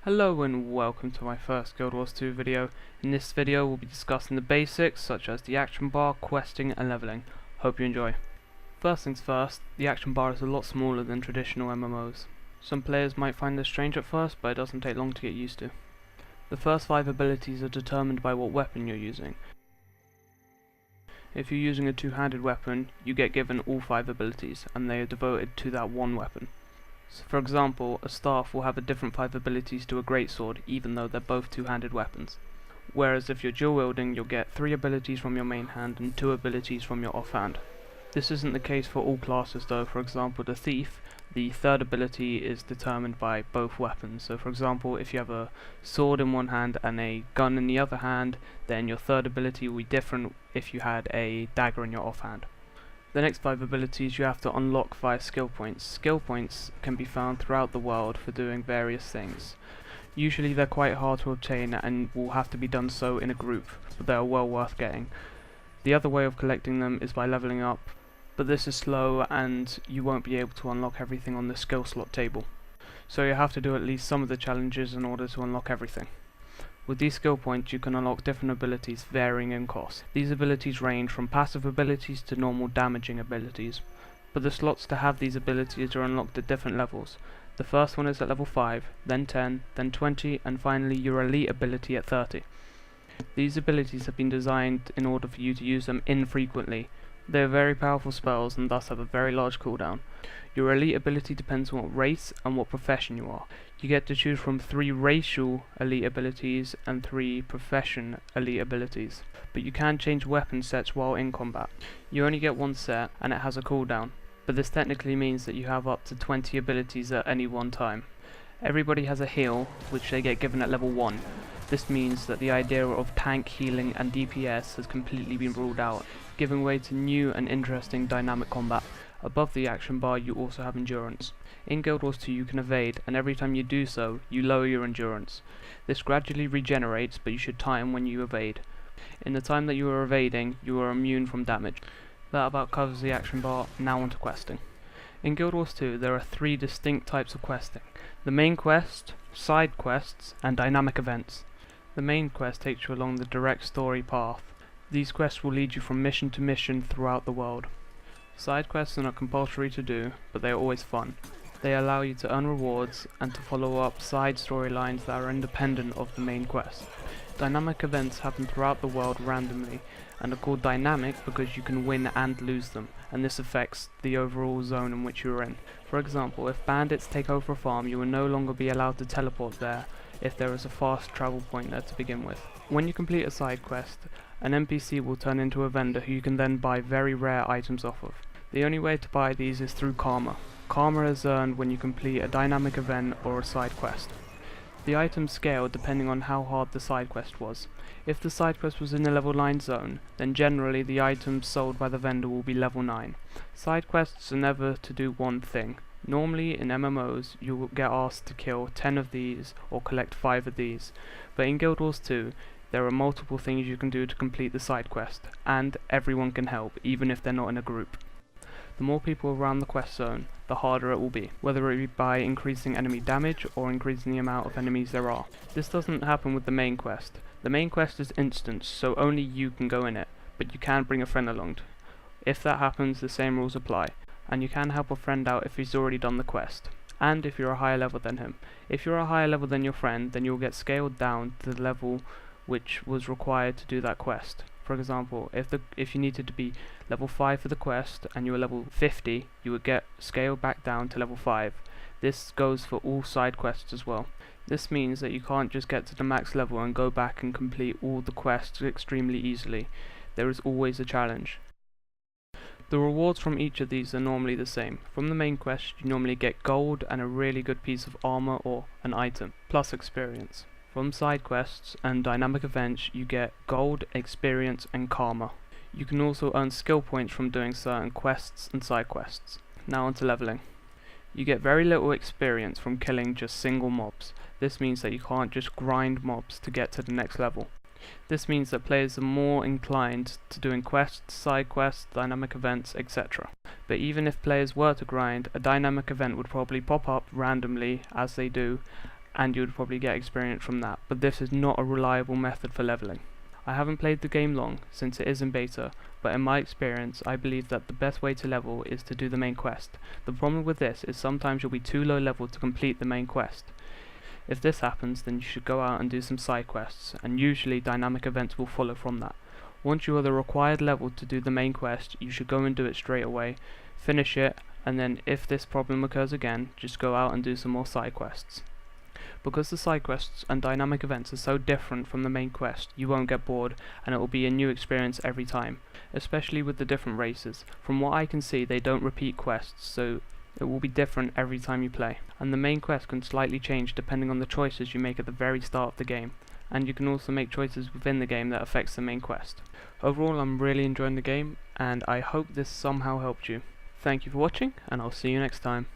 Hello and welcome to my first Guild Wars 2 video. In this video we'll be discussing the basics such as the action bar, questing and leveling. Hope you enjoy. First things first, the action bar is a lot smaller than traditional MMOs. Some players might find this strange at first, but it doesn't take long to get used to. The first 5 abilities are determined by what weapon you're using. If you're using a two-handed weapon, you get given all 5 abilities and they are devoted to that one weapon. So for example, a staff will have a different 5 abilities to a greatsword, even though they're both two-handed weapons. Whereas if you're dual wielding, you'll get 3 abilities from your main hand and 2 abilities from your offhand. This isn't the case for all classes though. For example, the thief, the 3rd ability is determined by both weapons. So for example, if you have a sword in one hand and a gun in the other hand, then your 3rd ability will be different if you had a dagger in your offhand. The next 5 abilities you have to unlock via skill points. Skill points can be found throughout the world for doing various things. Usually they're quite hard to obtain and will have to be done so in a group, but they are well worth getting. The other way of collecting them is by leveling up, but this is slow and you won't be able to unlock everything on the skill slot table. So you have to do at least some of the challenges in order to unlock everything. With these skill points you can unlock different abilities varying in cost. These abilities range from passive abilities to normal damaging abilities, but the slots to have these abilities are unlocked at different levels. The first one is at level 5, then 10, then 20, and finally your elite ability at 30. These abilities have been designed in order for you to use them infrequently. They are very powerful spells and thus have a very large cooldown. Your elite ability depends on what race and what profession you are. You get to choose from 3 racial elite abilities and 3 profession elite abilities, but you can change weapon sets while in combat. You only get one set and it has a cooldown, but this technically means that you have up to 20 abilities at any one time. Everybody has a heal, which they get given at level 1. This means that the idea of tank healing and DPS has completely been ruled out, giving way to new and interesting dynamic combat. Above the action bar you also have endurance. In Guild Wars 2 you can evade, and every time you do so, you lower your endurance. This gradually regenerates, but you should time when you evade. In the time that you are evading, you are immune from damage. That about covers the action bar. Now on to questing. In Guild Wars 2 there are 3 distinct types of questing: the main quest, side quests, and dynamic events. The main quest takes you along the direct story path. These quests will lead you from mission to mission throughout the world. Side quests are not compulsory to do, but they are always fun. They allow you to earn rewards and to follow up side storylines that are independent of the main quest. Dynamic events happen throughout the world randomly and are called dynamic because you can win and lose them, and this affects the overall zone in which you are in. For example, if bandits take over a farm, you will no longer be allowed to teleport there if there is a fast travel point there to begin with. When you complete a side quest, an NPC will turn into a vendor who you can then buy very rare items off of. The only way to buy these is through karma. Karma is earned when you complete a dynamic event or a side quest. The items scale depending on how hard the side quest was. If the side quest was in the level 9 zone, then generally the items sold by the vendor will be level 9. Side quests are never to do one thing. Normally in MMOs you will get asked to kill 10 of these or collect 5 of these, but in Guild Wars 2 there are multiple things you can do to complete the side quest, and everyone can help, even if they're not in a group. The more people around the quest zone, the harder it will be, whether it be by increasing enemy damage or increasing the amount of enemies there are. This doesn't happen with the main quest. The main quest is instanced, so only you can go in it, but you can bring a friend along. If that happens, the same rules apply, and you can help a friend out if he's already done the quest, and if you're a higher level than him. If you're a higher level than your friend, then you'll get scaled down to the level which was required to do that quest. For example, if you needed to be level 5 for the quest and you were level 50, you would get scaled back down to level 5. This goes for all side quests as well. This means that you can't just get to the max level and go back and complete all the quests extremely easily. There is always a challenge. The rewards from each of these are normally the same. From the main quest you normally get gold and a really good piece of armor or an item, plus experience. From side quests and dynamic events you get gold, experience and karma. You can also earn skill points from doing certain quests and side quests. Now onto leveling. You get very little experience from killing just single mobs. This means that you can't just grind mobs to get to the next level. This means that players are more inclined to doing quests, side quests, dynamic events, etc. But even if players were to grind, a dynamic event would probably pop up randomly, as they do, and you would probably get experience from that, but this is not a reliable method for leveling. I haven't played the game long, since it is in beta, but in my experience I believe that the best way to level is to do the main quest. The problem with this is sometimes you'll be too low level to complete the main quest. If this happens, then you should go out and do some side quests, and usually dynamic events will follow from that. Once you are the required level to do the main quest, you should go and do it straight away, finish it, and then if this problem occurs again, just go out and do some more side quests. Because the side quests and dynamic events are so different from the main quest, you won't get bored, and it will be a new experience every time, especially with the different races. From what I can see, they don't repeat quests, so it will be different every time you play, and the main quest can slightly change depending on the choices you make at the very start of the game, and you can also make choices within the game that affects the main quest. Overall, I'm really enjoying the game, and I hope this somehow helped you. Thank you for watching, and I'll see you next time.